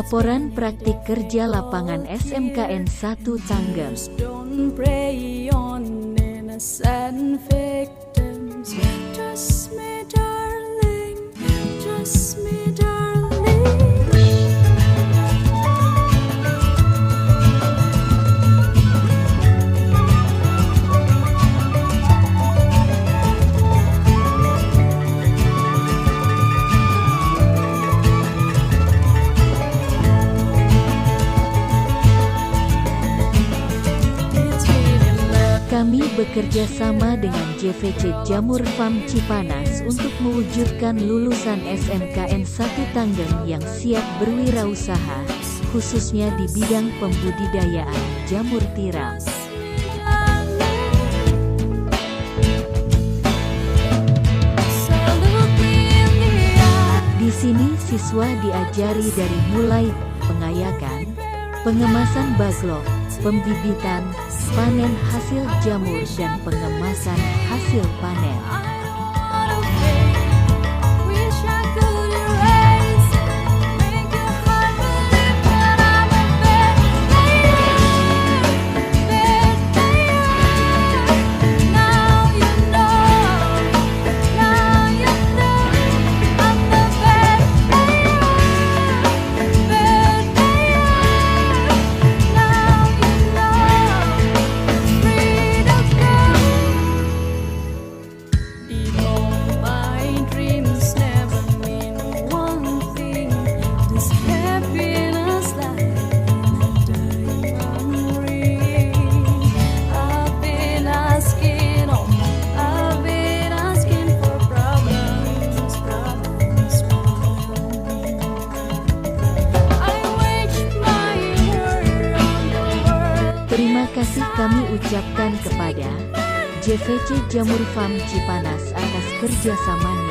Laporan praktik kerja lapangan SMKN 1 Tangerang. Kami bekerja sama dengan JVC Jamur Farm Cipanas untuk mewujudkan lulusan SMKN 1 Tangerang yang siap berwirausaha, khususnya di bidang pembudidayaan jamur tiram. Di sini siswa diajari dari mulai pengayakan, pengemasan baglok, pembibitan, panen hasil jamur dan pengemasan hasil panen. Terima kasih kami ucapkan kepada JVC Jamur Farm Cipanas atas kerjasamanya.